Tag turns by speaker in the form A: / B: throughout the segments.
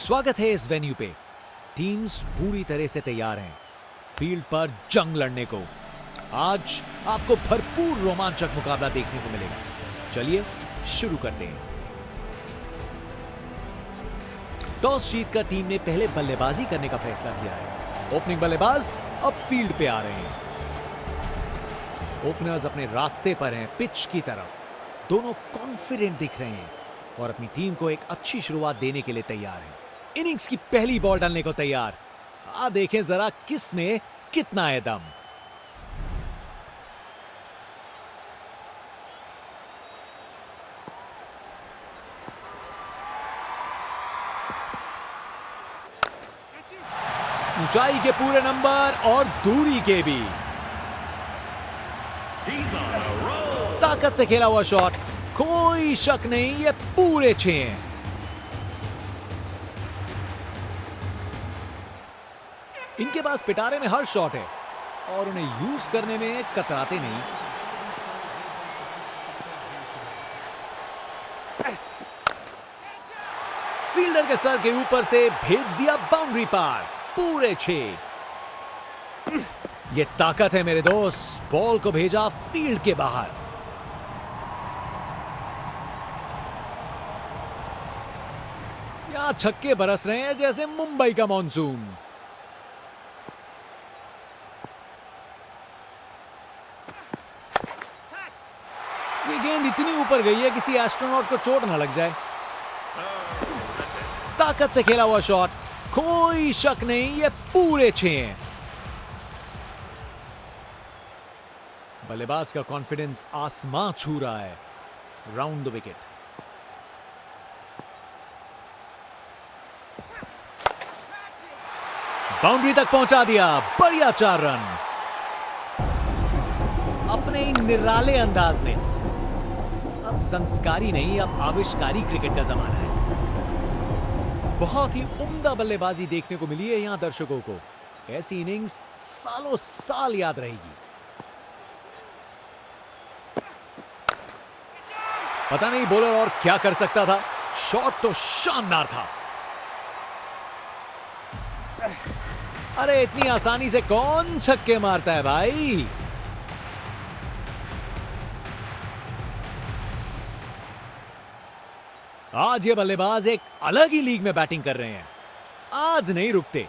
A: स्वागत है इस वेन्यू पे। टीम्स पूरी तरह से तैयार हैं फील्ड पर जंग लड़ने को। आज आपको भरपूर रोमांचक मुकाबला देखने को मिलेगा। चलिए शुरू करते हैं। टॉस जीतकर टीम ने पहले बल्लेबाजी करने का फैसला किया है। ओपनिंग बल्लेबाज अब फील्ड पे आ रहे हैं। ओपनर्स अपने रास्ते पर हैं पिच की तरफ। दोनों कॉन्फिडेंट दिख रहे हैं और अपनी टीम को एक अच्छी शुरुआत देने के लिए तैयार हैं। इनिंग्स की पहली बॉल डालने को तैयार। देखें जरा किस में कितना है दम। ऊंचाई के पूरे नंबर और दूरी के भी। ताकत से खेला हुआ शॉट, कोई शक नहीं ये पूरे 6 हैं। इनके पास पिटारे में हर शॉट है और उन्हें यूज करने में कतराते नहीं। फील्डर के सर के ऊपर से भेज दिया बाउंड्री पार। पूरे 6। ये ताकत है मेरे दोस्त। बॉल को भेजा फील्ड के बाहर। यहां छक्के बरस रहे हैं जैसे मुंबई का मॉनसून। ये गेंद इतनी ऊपर गई है किसी एस्ट्रोनॉट को चोट ना लग जाए। ताकत से खेला हुआ शॉट, कोई शक नहीं ये पूरे 6 हैं। बल्लेबाज का कॉन्फिडेंस आसमां छू रहा है। Round the wicket. बाउंड्री तक पहुंचा दिया। बढ़िया 4 रन। अपने निराले अंदाज में। अब संस्कारी नहीं, अब आविष्कारी क्रिकेट का जमाना है। बहुत ही उम्दा बल्लेबाजी देखने को मिली है यहां दर्शकों को। ऐसी इनिंग्स सालों साल याद रहेगी। पता नहीं बॉलर और क्या कर सकता था। शॉट तो शानदार था। अरे इतनी आसानी से कौन छक्के मारता है भाई। आज ये बल्लेबाज एक अलग ही लीग में बैटिंग कर रहे हैं। आज नहीं रुकते।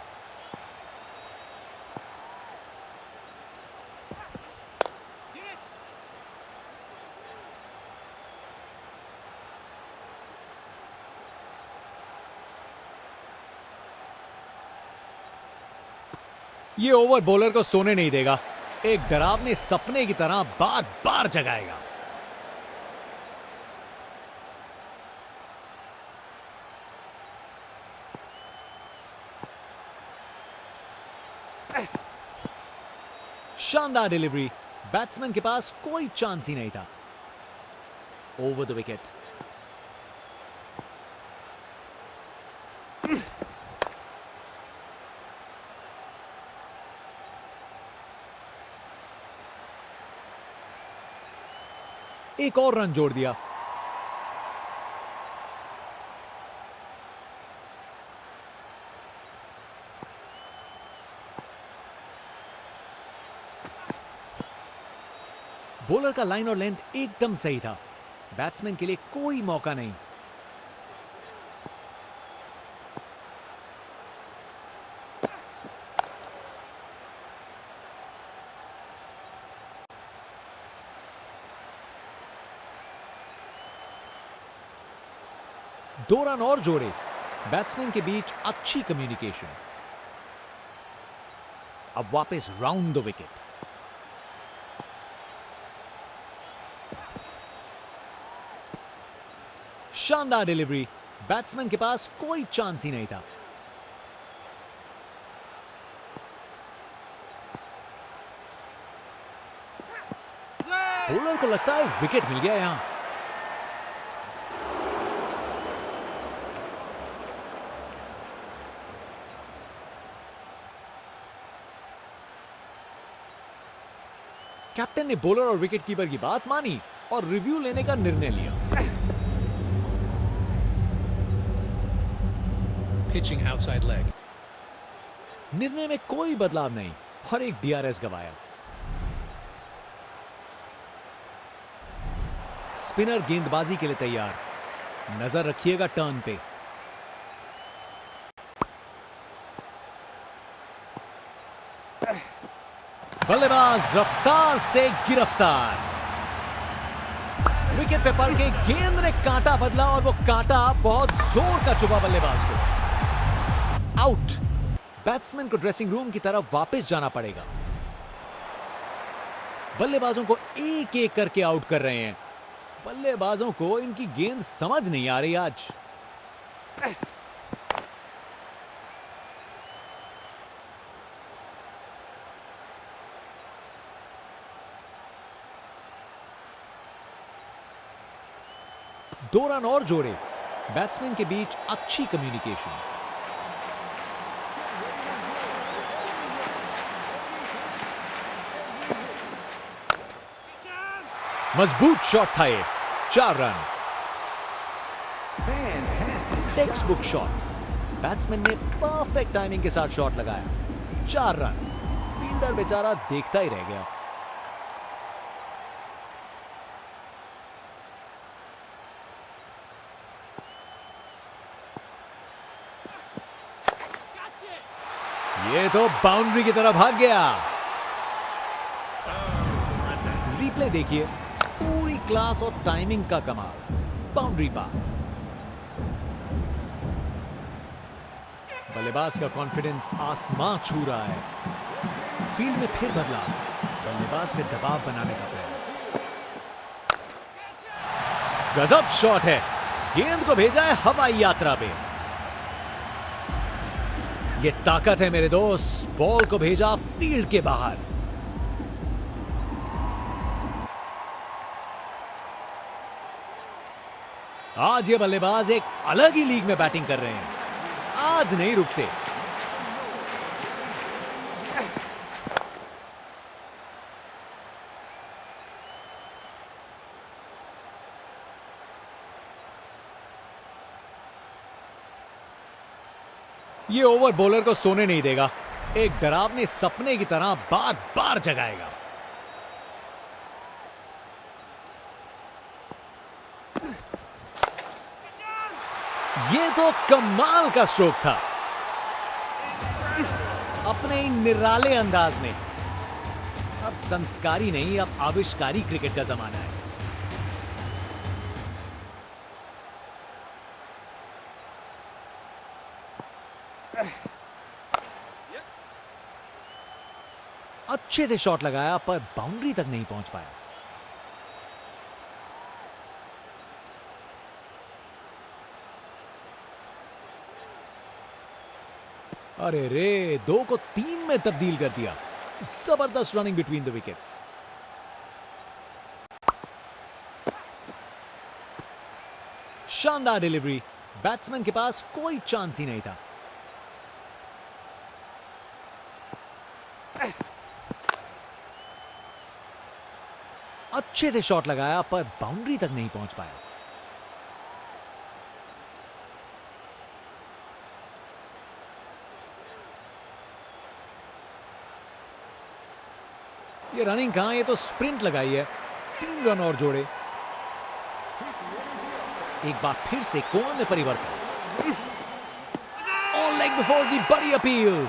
A: ये ओवर बॉलर को सोने नहीं देगा। एक डरावने सपने की तरह बार बार जगाएगा। शानदार डिलीवरी। बैट्समैन के पास कोई चांस ही नहीं था। Over the wicket. एक और रन जोड़ दिया। बॉलर का लाइन और लेंथ एकदम सही था। बैट्समैन के लिए कोई मौका नहीं। दो रन और जोड़े। बैट्समैन के बीच अच्छी कम्युनिकेशन। अब वापस राउंड द विकेट। शानदार डिलीवरी। बैट्समैन के पास कोई चांस ही नहीं था। बॉलर को लगता है विकेट मिल गया यहां। कैप्टन ने बॉलर और विकेट कीपर की बात मानी और रिव्यू लेने का निर्णय लिया।
B: pitching outside leg.
A: निर्णय में कोई बदलाव नहीं और एक डीआरएस गवाया। स्पिनर गेंदबाजी के लिए तैयार, नजर रखिएगा टर्न पे। बल्लेबाज रफ्तार से गिरफ्तार। विकेट पे पड़ के गेंद ने कांटा बदला और वो कांटा बहुत जोर का चुभा बल्लेबाज को। आउट। बैट्समैन को ड्रेसिंग रूम की तरफ वापस जाना पड़ेगा। बल्लेबाजों को एक एक करके आउट कर रहे हैं। बल्लेबाजों को इनकी गेंद समझ नहीं आ रही आज। दो रन और जोड़े। बैट्समैन के बीच अच्छी कम्युनिकेशन। मजबूत शॉट था ये। 4 run. Text book shot. Batsman ने परफेक्ट टाइमिंग के साथ शॉट लगाया। 4 रन। फील्डर बेचारा देखता ही रह गया। ये तो बाउंड्री की तरफ भाग गया। रिप्ले देखिए, पूरी क्लास और टाइमिंग का कमाल। बाउंड्री पार। बल्लेबाज का कॉन्फिडेंस आसमां छू रहा है। फील्ड में फिर बदलाव। बल्लेबाज में दबाव बनाने का प्रयास। गजब शॉट है। गेंद को भेजा है हवाई यात्रा पे। ये ताकत है मेरे दोस्त। बॉल को भेजा फील्ड के बाहर। आज ये बल्लेबाज एक अलग ही लीग में बैटिंग कर रहे हैं। आज नहीं रुकते। ये ओवर बॉलर को सोने नहीं देगा। एक डरावने सपने की तरह बार बार जगाएगा। ये तो कमाल का स्ट्रोक था। अपने निराले अंदाज में। अब संस्कारी नहीं, अब आविष्कारी क्रिकेट का जमाना है। अच्छे से शॉट लगाया पर बाउंड्री तक नहीं पहुंच पाया। अरे रे, 2 को 3 में तब्दील कर दिया। जबरदस्त रनिंग बिटवीन द विकेट्स। शानदार डिलीवरी। बैट्समैन के पास कोई चांस ही नहीं था। अच्छे से शॉट लगाया पर बाउंड्री तक नहीं पहुंच पाया। ये रनिंग कहां, ये तो स्प्रिंट लगाई है। 3 रन और जोड़े। एक बार फिर से कोण में परिवर्तन। ऑन लेग बिफोर दी बड़ी अपील।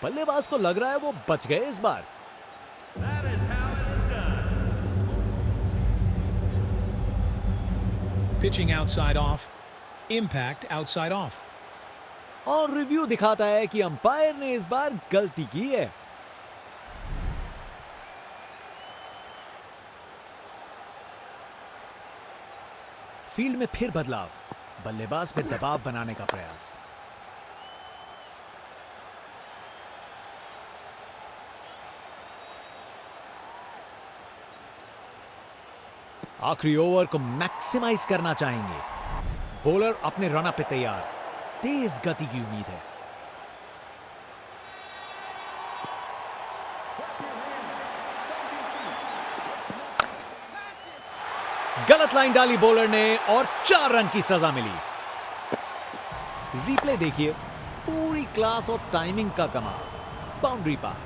A: बल्लेबाज को लग रहा है वो बच गए इस बार।
B: Pitching outside off. Impact outside off.
A: और रिव्यू दिखाता है कि अंपायर ने इस बार गलती की है। फील्ड में फिर बदलाव। बल्लेबाज पे दबाव बनाने का प्रयास। आखिरी ओवर को मैक्सिमाइज करना चाहेंगे। बॉलर अपने रनअप पे तैयार। तेज गति की उम्मीद है। गलत लाइन डाली बॉलर ने और 4 रन की सजा मिली। रिप्ले देखिए, पूरी क्लास और टाइमिंग का कमाल। बाउंड्री पार।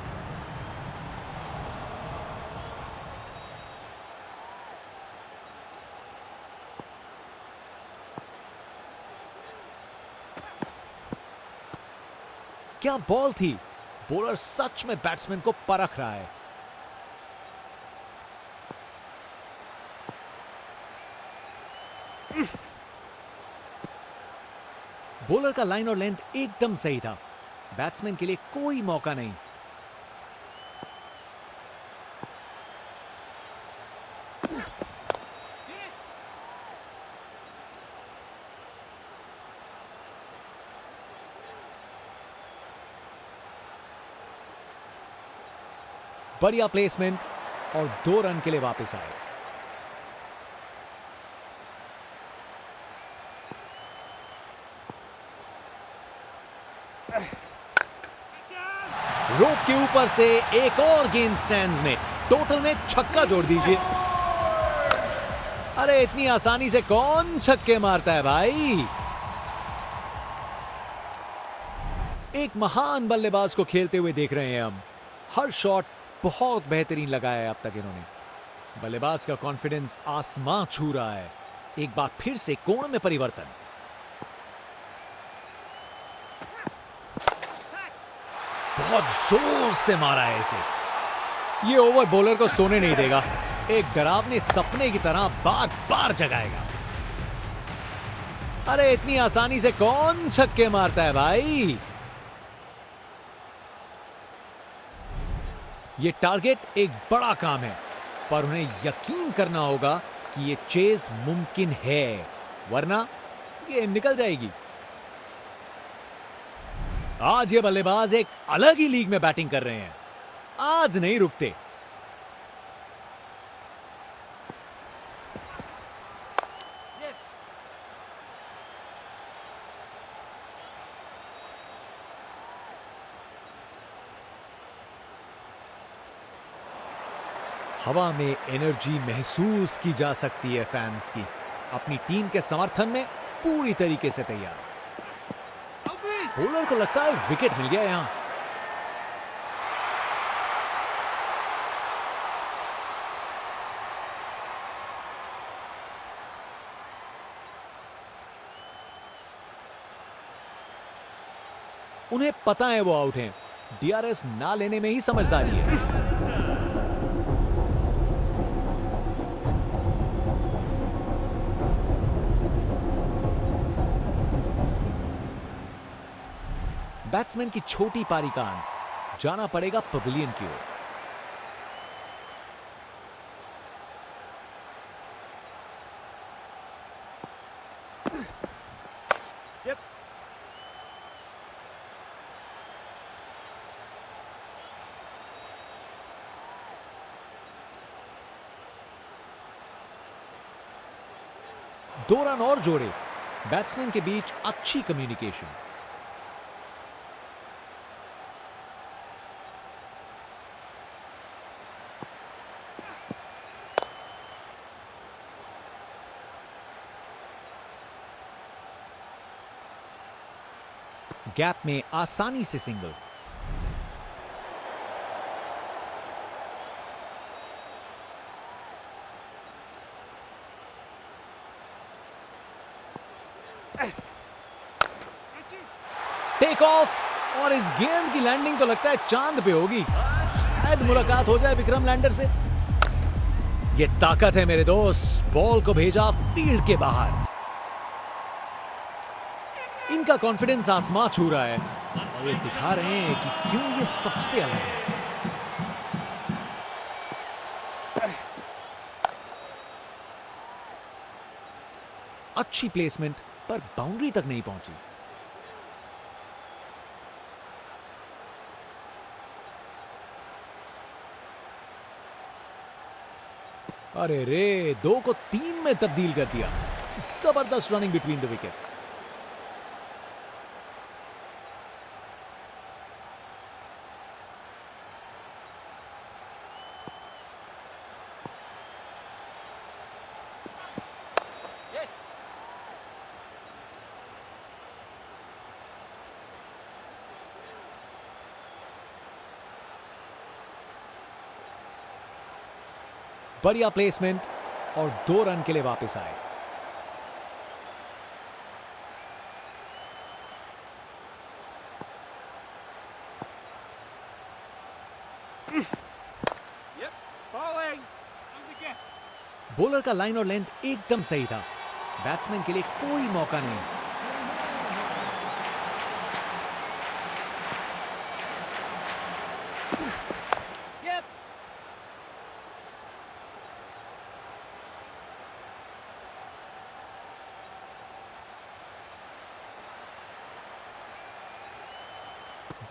A: क्या बॉल थी। बॉलर सच में बैट्समैन को परख रहा है। बॉलर का लाइन और लेंथ एकदम सही था। बैट्समैन के लिए कोई मौका नहीं। बढ़िया प्लेसमेंट और 2 रन के लिए वापस आए। रोप के ऊपर से एक और गेंद स्टैंड्स में। टोटल में छक्का जोड़ दीजिए। अरे इतनी आसानी से कौन छक्के मारता है भाई। एक महान बल्लेबाज को खेलते हुए देख रहे हैं हम। हर शॉट बहुत बेहतरीन लगाया है अब तक इन्होंने। बल्लेबाज का कॉन्फिडेंस आसमां छू रहा है। एक बार फिर से कोण में परिवर्तन। बहुत जोर से मारा है इसे। ये ओवर बॉलर को सोने नहीं देगा। एक डरावने सपने की तरह बार बार जगाएगा। अरे इतनी आसानी से कौन छक्के मारता है भाई। ये टारगेट एक बड़ा काम है, पर उन्हें यकीन करना होगा कि ये चेज मुमकिन है, वरना गेम निकल जाएगी। आज ये बल्लेबाज एक अलग ही लीग में बैटिंग कर रहे हैं। आज नहीं रुकते। हवा में एनर्जी महसूस की जा सकती है फैंस की। अपनी टीम के समर्थन में पूरी तरीके से तैयार। बॉलर को लगता है विकेट मिल गया यहां। उन्हें पता है वो आउट हैं। डीआरएस ना लेने में ही समझदारी है। बैट्समैन की छोटी पारी का अंत। जाना पड़ेगा पवेलियन की ओर। दो रन और जोड़े। बैट्समैन के बीच अच्छी कम्युनिकेशन। गैप में आसानी से सिंगल। टेक ऑफ और इस गेंद की लैंडिंग तो लगता है चांद पे होगी। शायद मुलाकात हो जाए विक्रम लैंडर से। ये ताकत है मेरे दोस्त। बॉल को भेजा फील्ड के बाहर। इनका कॉन्फिडेंस आसमां छू रहा है और ये दिखा रहे हैं कि क्यों ये सबसे अलग है। अच्छी प्लेसमेंट पर बाउंड्री तक नहीं पहुंची। अरे रे, 2 को 3 में तब्दील कर दिया। जबरदस्त रनिंग बिटवीन द विकेट्स। बढ़िया प्लेसमेंट और 2 रन के लिए वापस आए। बॉलर का लाइन और लेंथ एकदम सही था। बैट्समैन के लिए कोई मौका नहीं।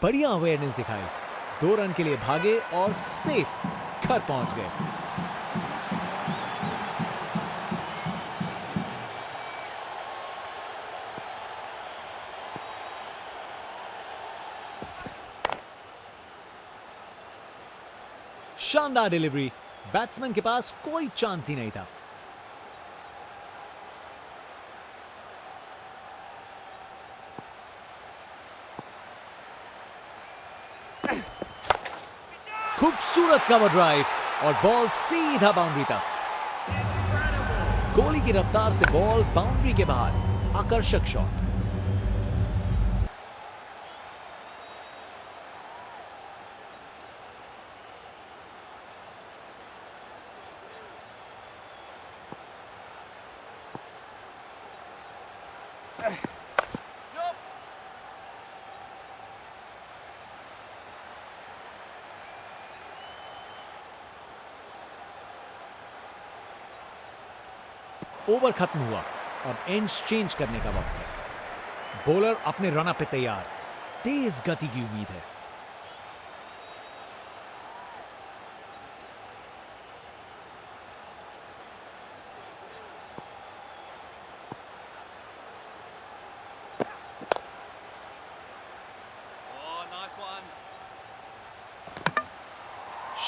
A: बढ़िया अवेयरनेस दिखाई। 2 रन के लिए भागे और सेफ घर पहुंच गए। शानदार डिलीवरी। बैट्समैन के पास कोई चांस ही नहीं था। खूबसूरत कवर ड्राइव और बॉल सीधा बाउंड्री तक। गोली की रफ्तार से बॉल बाउंड्री के बाहर। आकर्षक शॉट। ओवर खत्म हुआ और एंड्स चेंज करने का वक्त है। बॉलर अपने रन अप पे तैयार। तेज गति की उम्मीद है।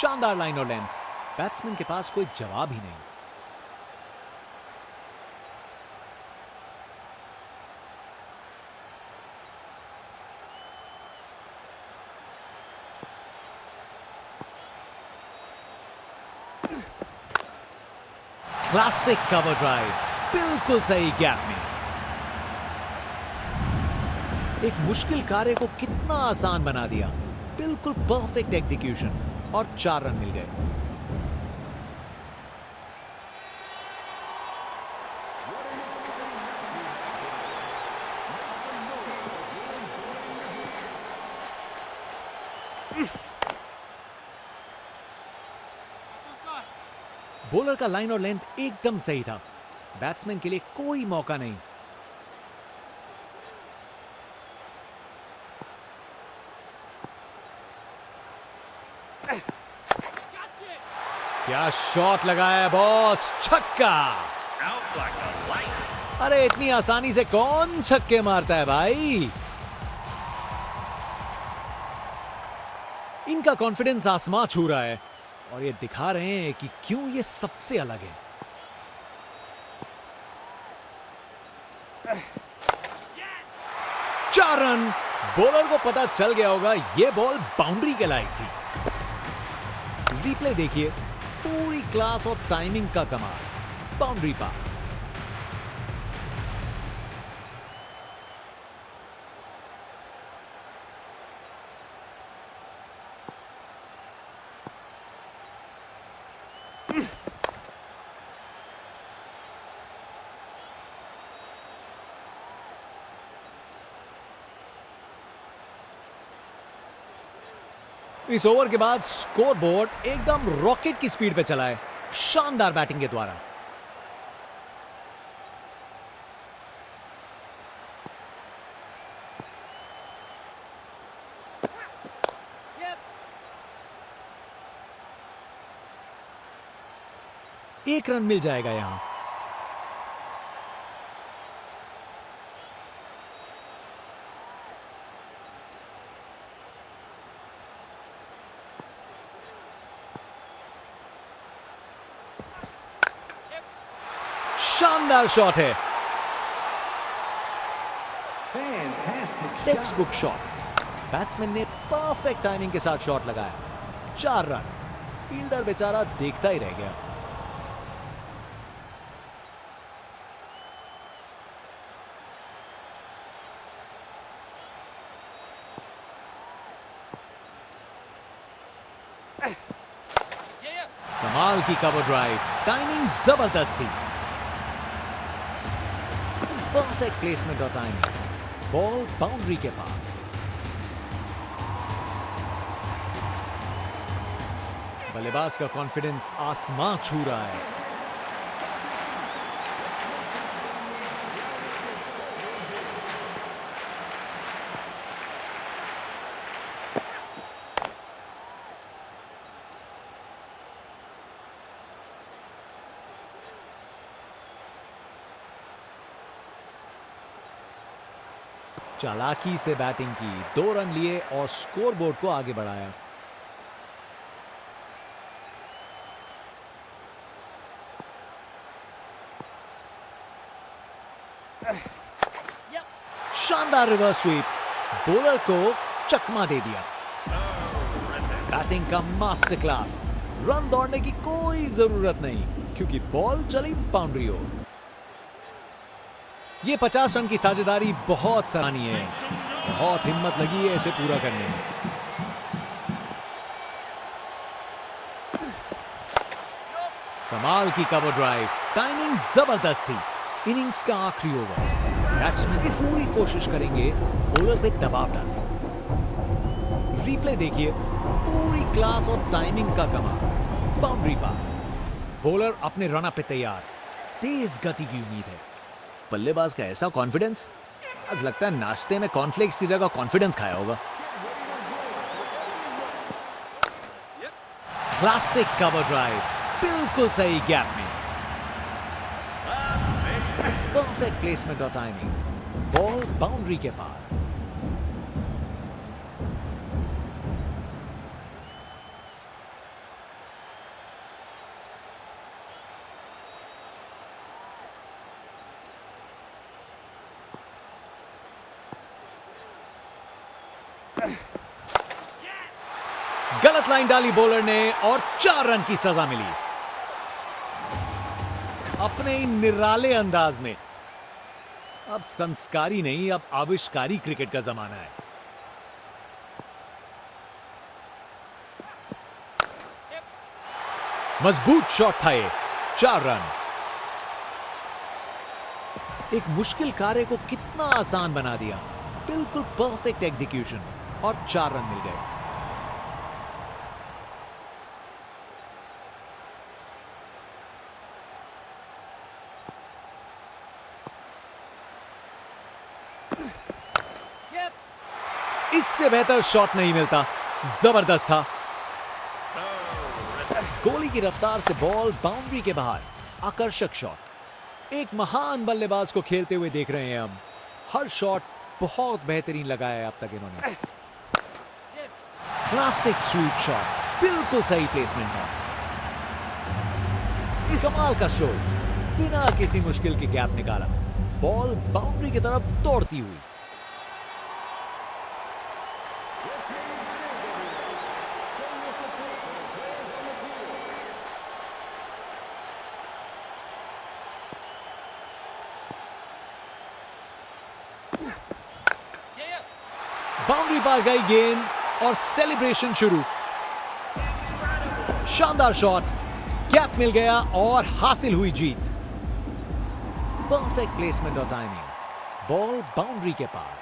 A: शानदार लाइन और लेंथ। बैट्समैन के पास कोई जवाब ही नहीं। क्लासिक कवर ड्राइव, बिल्कुल सही गैप में। एक मुश्किल कार्य को कितना आसान बना दिया। बिल्कुल परफेक्ट एग्जीक्यूशन और 4 रन मिल गए। बॉलर का लाइन और लेंथ एकदम सही था। बैट्समैन के लिए कोई मौका नहीं। क्या शॉट लगाया बॉस, छक्का। अरे इतनी आसानी से कौन छक्के मारता है भाई। इनका कॉन्फिडेंस आसमां छू रहा है और ये दिखा रहे हैं कि क्यों ये सबसे अलग है। yes! 4 रन। बॉलर को पता चल गया होगा ये बॉल बाउंड्री के लायक थी। रिप्ले देखिए, पूरी क्लास और टाइमिंग का कमाल। बाउंड्री पार। इस ओवर के बाद स्कोरबोर्ड एकदम रॉकेट की स्पीड पे चला है, शानदार बैटिंग के द्वारा। एक रन मिल जाएगा यहां। शानदार शॉट है, टेक्स्ट बुक शॉट। बैट्समैन ने परफेक्ट टाइमिंग के साथ शॉट लगाया। 4 रन। फील्डर बेचारा देखता ही रह गया। कमाल की कवर ड्राइव, टाइमिंग जबरदस्त थी। परफेक्ट प्लेसमेंट और टाइमिंग, बॉल बाउंड्री के पार। बल्लेबाज का कॉन्फिडेंस आसमां छू रहा है। चालाकी से बैटिंग की, 2 रन लिए और स्कोरबोर्ड को आगे बढ़ाया। शानदार रिवर्स स्वीप, बॉलर को चकमा दे दिया। बैटिंग का मास्टर क्लास। रन दौड़ने की कोई जरूरत नहीं क्योंकि बॉल चली बाउंड्री ओर। ये 50 रन की साझेदारी बहुत सराहनीय है। बहुत हिम्मत लगी है इसे पूरा करने में। कमाल की कवर ड्राइव, टाइमिंग जबरदस्त थी। इनिंग्स का आखिरी ओवर। बैट्समैन पूरी कोशिश करेंगे बॉलर पे दबाव डालने। रिप्ले देखिए, पूरी क्लास और टाइमिंग का कमाल। बाउंड्री पार, बॉलर अपने रन पे तैयार। तेज गति की उम्मीद है। बल्लेबाज का ऐसा कॉन्फिडेंस, आज लगता है नाश्ते में कॉर्नफ्लेक्स की जगह कॉन्फिडेंस खाया होगा। क्लासिक कवर ड्राइव, बिल्कुल सही गैप में। परफेक्ट प्लेसमेंट और टाइमिंग, बॉल बाउंड्री के पार। गलत लाइन डाली बॉलर ने और 4 रन की सजा मिली। अपने ही निराले अंदाज में। अब संस्कारी नहीं, अब आविष्कारी क्रिकेट का जमाना है। मजबूत शॉट था ये। 4 रन। एक मुश्किल कार्य को कितना आसान बना दिया। बिल्कुल परफेक्ट एग्जीक्यूशन और 4 रन मिल गए। इससे बेहतर शॉट नहीं मिलता। जबरदस्त था। गोली की रफ्तार से बॉल बाउंड्री के बाहर। आकर्षक शॉट। एक महान बल्लेबाज को खेलते हुए देख रहे हैं हम। हर शॉट बहुत बेहतरीन लगाया है अब तक इन्होंने। क्लासिक स्वीप शॉट, बिल्कुल सही प्लेसमेंट था। कमाल का शो, बिना किसी मुश्किल के गैप निकाला। बॉल बाउंड्री की तरफ दौड़ती हुई। बाउंड्री पार गई गेंद और सेलिब्रेशन शुरू। शानदार शॉट, गैप मिल गया और हासिल हुई जीत। परफेक्ट प्लेसमेंट और टाइमिंग, बॉल बाउंड्री के पार।